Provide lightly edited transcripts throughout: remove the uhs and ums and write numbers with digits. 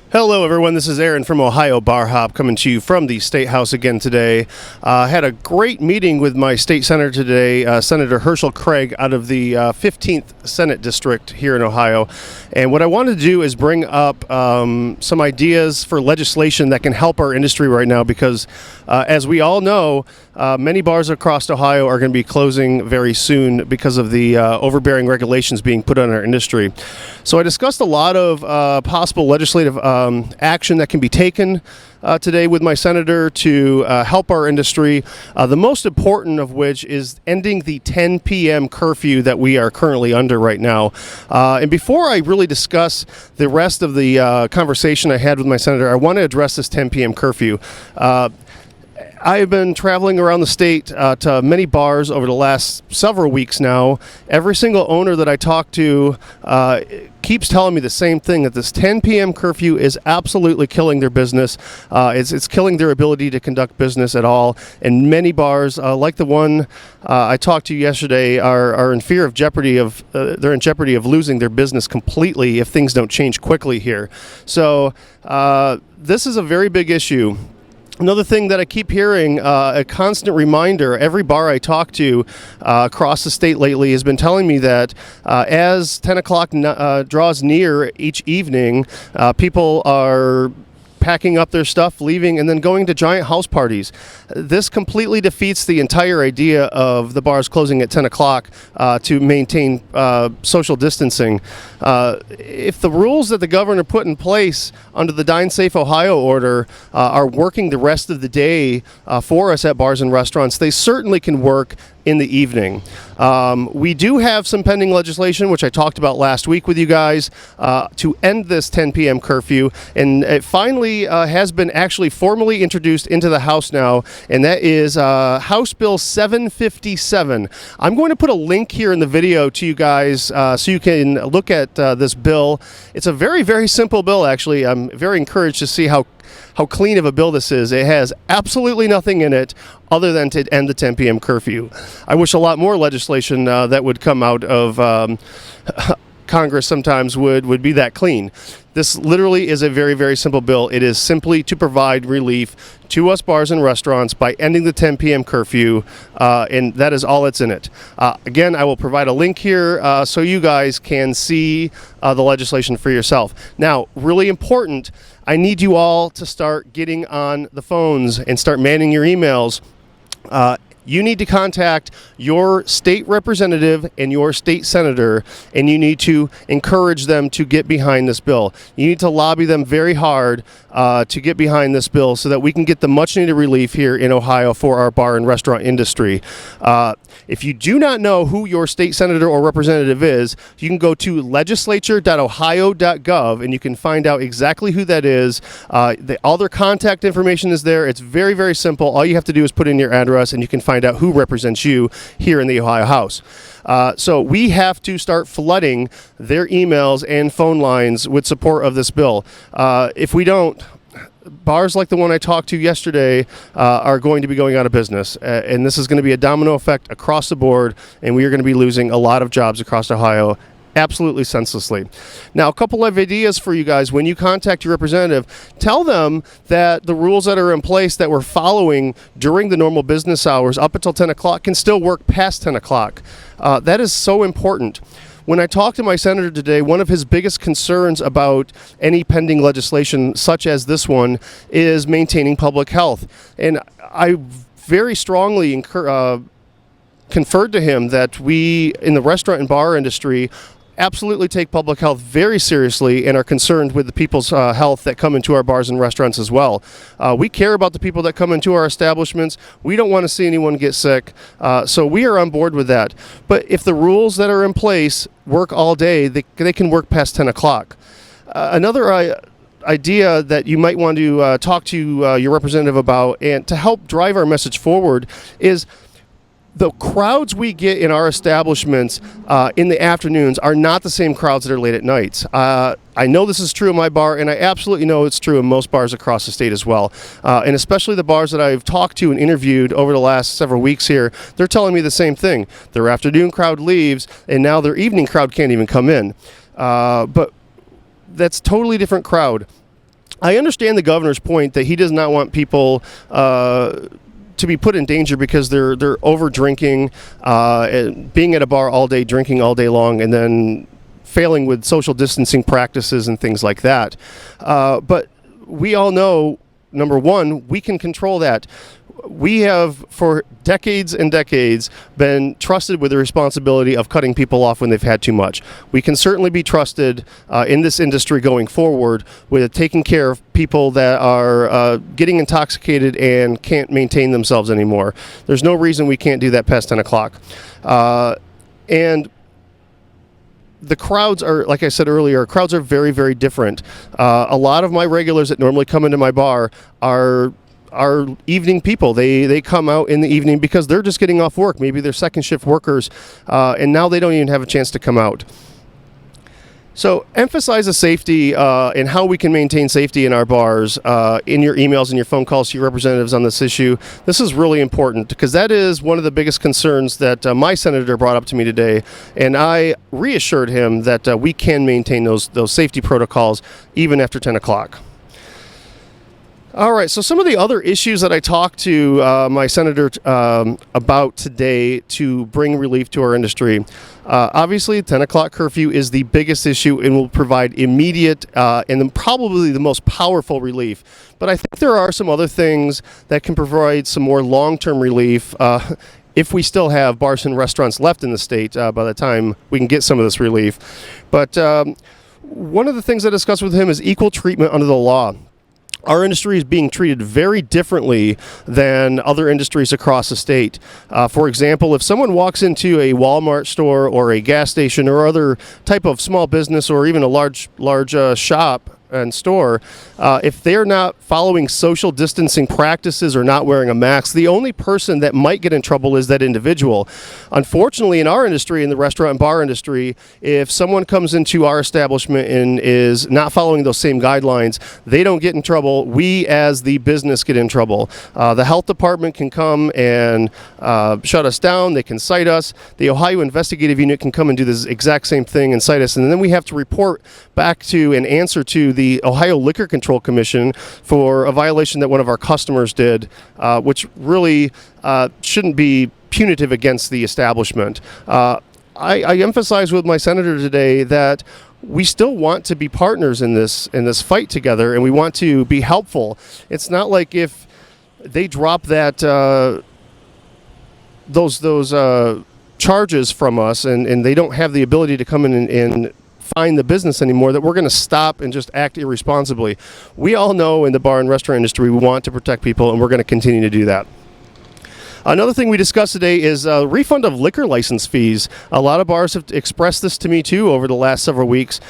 Hello, everyone. This is Aaron from Ohio Bar Hop coming to you from the State House again today. Had a great meeting with my state senator today, Senator Herschel Craig out of the 15th Senate District here in Ohio. And what I wanted to do is bring up some ideas for legislation that can help our industry right now because, as we all know, many bars across Ohio are going to be closing very soon because of the overbearing regulations being put on our industry. So I discussed a lot of possible legislative action that can be taken today with my senator to help our industry, the most important of which is ending the 10 p.m. curfew that we are currently under right now. And before I really discuss the rest of the conversation I had with my senator, I want to address this 10 p.m. curfew. I have been traveling around the state to many bars over the last several weeks now. Every single owner that I talk to keeps telling me the same thing, that this 10 p.m. curfew is absolutely killing their business. It's killing their ability to conduct business at all. And many bars, like the one I talked to yesterday, are in fear of jeopardy of they're in jeopardy of losing their business completely if things don't change quickly here. So this is a very big issue. Another thing that I keep hearing, a constant reminder, every bar I talk to across the state lately has been telling me that as 10 o'clock draws near each evening, people are packing up their stuff, leaving, and then going to giant house parties. This completely defeats the entire idea of the bars closing at 10 o'clock to maintain social distancing. If the rules that the governor put in place under the Dine Safe Ohio order are working the rest of the day for us at bars and restaurants, they certainly can work in the evening. We do have some pending legislation, which I talked about last week with you guys, to end this 10 p.m. curfew, and it finally has been actually formally introduced into the House now, and that is House Bill 757. I'm going to put a link here in the video to you guys so you can look at this bill. It's a very, very simple bill, actually. I'm very encouraged to see how clean of a bill this is. It has absolutely nothing in it other than to end the 10 p.m. curfew. I wish a lot more legislation that would come out of Congress sometimes would be that clean. This literally is a very, very simple bill. It is simply to provide relief to us bars and restaurants by ending the 10 p.m. curfew, and that is all that's in it. Again, I will provide a link here so you guys can see the legislation for yourself. Now, really important, I need you all to start getting on the phones and start manning your emails. You need to contact your state representative and your state senator, and you need to encourage them to get behind this bill. You need to lobby them very hard to get behind this bill so that we can get the much-needed relief here in Ohio for our bar and restaurant industry. If you do not know who your state senator or representative is, you can go to legislature.ohio.gov and you can find out exactly who that is. All their contact information is there. It's very, very simple. All you have to do is put in your address and you can find out who represents you here in the Ohio House. So we have to start flooding their emails and phone lines with support of this bill. If we don't, bars like the one I talked to yesterday are going to be going out of business, and this is going to be a domino effect across the board, and we are going to be losing a lot of jobs across Ohio absolutely senselessly. Now, a couple of ideas for you guys. When you contact your representative, tell them that the rules that are in place that we're following during the normal business hours up until 10 o'clock can still work past 10 o'clock. That is so important. When I talked to my senator today, one of his biggest concerns about any pending legislation such as this one is maintaining public health. And I very strongly conferred to him that we in the restaurant and bar industry absolutely take public health very seriously and are concerned with the people's health that come into our bars and restaurants as well. We care about the people that come into our establishments. We don't want to see anyone get sick, so we are on board with that. But if the rules that are in place work all day, they can work past 10 o'clock. Another idea that you might want to talk to your representative about and to help drive our message forward is the crowds we get in our establishments in the afternoons are not the same crowds that are late at nights. I know this is true in my bar, and I absolutely know it's true in most bars across the state as well. And especially the bars that I've talked to and interviewed over the last several weeks here, they're telling me the same thing. Their afternoon crowd leaves, and now their evening crowd can't even come in. But that's totally different crowd. I understand the governor's point that he does not want people to be put in danger because they're over drinking, and being at a bar all day, drinking all day long, and then failing with social distancing practices and things like that. But we all know, number one, we can control that. We have, for decades and decades, been trusted with the responsibility of cutting people off when they've had too much. We can certainly be trusted in this industry going forward with taking care of people that are getting intoxicated and can't maintain themselves anymore. There's no reason we can't do that past 10 o'clock. And the crowds are, like I said earlier, crowds are very, very different. A lot of my regulars that normally come into my bar are evening people. They come out in the evening because they're just getting off work. Maybe they're second shift workers, and now they don't even have a chance to come out. So emphasize the safety and how we can maintain safety in our bars in your emails and your phone calls to your representatives on this issue. This is really important because that is one of the biggest concerns that my senator brought up to me today, and I reassured him that we can maintain those safety protocols even after 10 o'clock. All right, so some of the other issues that I talked to my senator about today to bring relief to our industry. Obviously, 10 o'clock curfew is the biggest issue and will provide immediate and then probably the most powerful relief. But I think there are some other things that can provide some more long-term relief if we still have bars and restaurants left in the state by the time we can get some of this relief. But one of the things I discussed with him is equal treatment under the law. Our industry is being treated very differently than other industries across the state. For example, if someone walks into a Walmart store or a gas station or other type of small business or even a large shop and store, if they're not following social distancing practices or not wearing a mask, the only person that might get in trouble is that individual. Unfortunately, in our industry, in the restaurant and bar industry, if someone comes into our establishment and is not following those same guidelines, they don't get in trouble. We, as the business, get in trouble. The health department can come and shut us down. They can cite us. The Ohio Investigative Unit can come and do this exact same thing and cite us, and then we have to report back to and answer to the Ohio Liquor Control Commission for a violation that one of our customers did, which really shouldn't be punitive against the establishment. I emphasize with my senator today that we still want to be partners in this fight together, and we want to be helpful. It's not like if they drop that those charges from us and they don't have the ability to come in and find the business anymore, that we're going to stop and just act irresponsibly. We all know in the bar and restaurant industry we want to protect people, and we're going to continue to do that. Another thing we discussed today is refund of liquor license fees. A lot of bars have expressed this to me too over the last several weeks.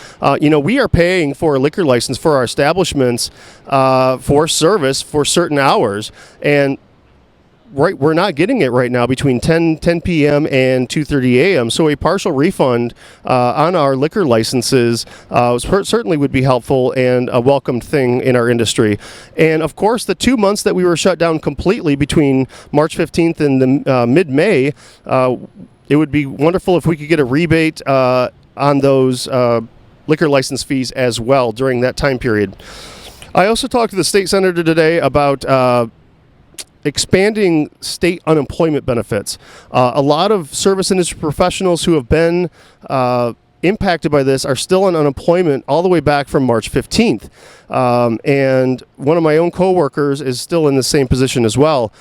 We are paying for a liquor license for our establishments for service for certain hours, and we're not getting it right now between 10 p.m. and 2:30 a.m. So a partial refund on our liquor licenses certainly would be helpful and a welcomed thing in our industry. And of course, the 2 months that we were shut down completely between March 15th and the mid-May, it would be wonderful if we could get a rebate on those liquor license fees as well during that time period. I also talked to the state senator today about expanding state unemployment benefits. A lot of service industry professionals who have been impacted by this are still on unemployment all the way back from March 15th. And one of my own coworkers is still in the same position as well.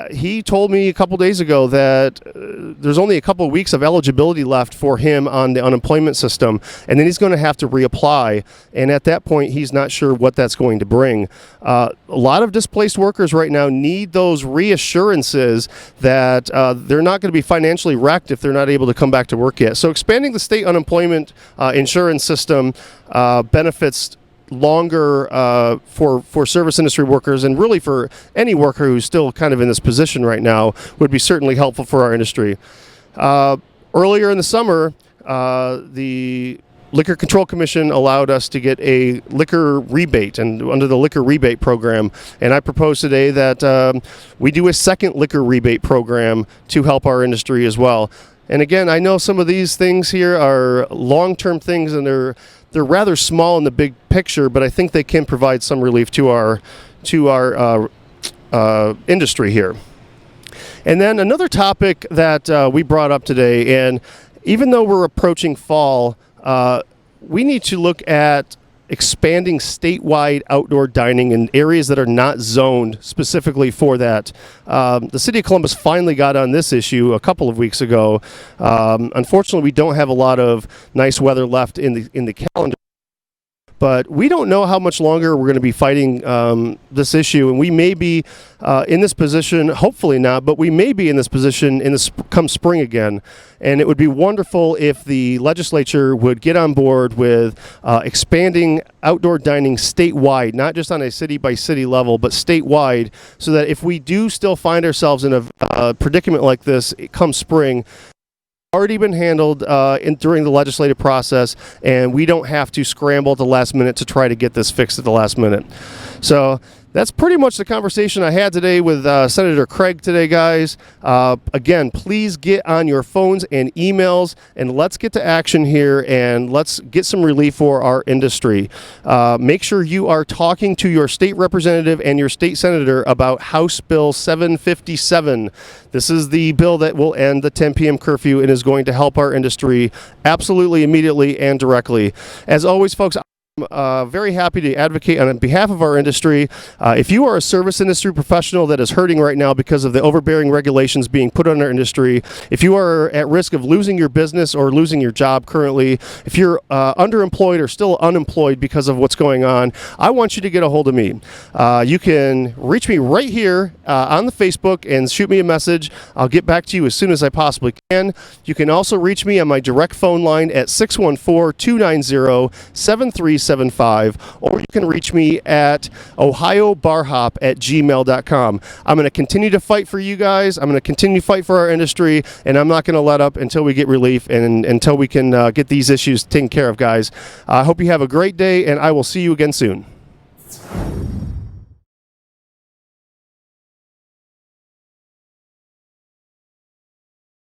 He told me a couple days ago that there's only a couple of weeks of eligibility left for him on the unemployment system, and then he's going to have to reapply. And at that point, he's not sure what that's going to bring. A lot of displaced workers right now need those reassurances that they're not going to be financially wrecked if they're not able to come back to work yet. So expanding the state unemployment insurance system benefits longer for service industry workers, and really for any worker who's still kind of in this position right now, would be certainly helpful for our industry. Earlier in the summer, the Liquor Control Commission allowed us to get a liquor rebate, and under the liquor rebate program, and I propose today that we do a second liquor rebate program to help our industry as well. And again, I know some of these things here are long-term things, and they're rather small in the big picture, but I think they can provide some relief to our industry here. And then another topic that we brought up today, and even though we're approaching fall, we need to look at expanding statewide outdoor dining in areas that are not zoned specifically for that. The city of Columbus finally got on this issue a couple of weeks ago. Unfortunately, we don't have a lot of nice weather left in the calendar. But we don't know how much longer we're going to be fighting this issue, and we may be in this position, hopefully not, but we may be in this position come spring again. And it would be wonderful if the legislature would get on board with expanding outdoor dining statewide, not just on a city-by-city level, but statewide, so that if we do still find ourselves in a predicament like this come spring, already been handled during the legislative process, and we don't have to scramble at the last minute to try to get this fixed at the last minute. So that's pretty much the conversation I had today with Senator Craig today, guys. Again, please get on your phones and emails, and let's get to action here, and let's get some relief for our industry. Make sure you are talking to your state representative and your state senator about House Bill 757. This is the bill that will end the 10 p.m. curfew and is going to help our industry absolutely, immediately, and directly. As always, folks, very happy to advocate on behalf of our industry. If you are a service industry professional that is hurting right now because of the overbearing regulations being put on our industry, if you are at risk of losing your business or losing your job currently, if you're underemployed or still unemployed because of what's going on, I want you to get a hold of me. You can reach me right here on the Facebook and shoot me a message. I'll get back to you as soon as I possibly can. You can also reach me on my direct phone line at 614-290-7375, or you can reach me at ohiobarhop@gmail.com. I'm going to continue to fight for you guys. I'm going to continue to fight for our industry, and I'm not going to let up until we get relief and until we can get these issues taken care of, guys. I hope you have a great day, and I will see you again soon.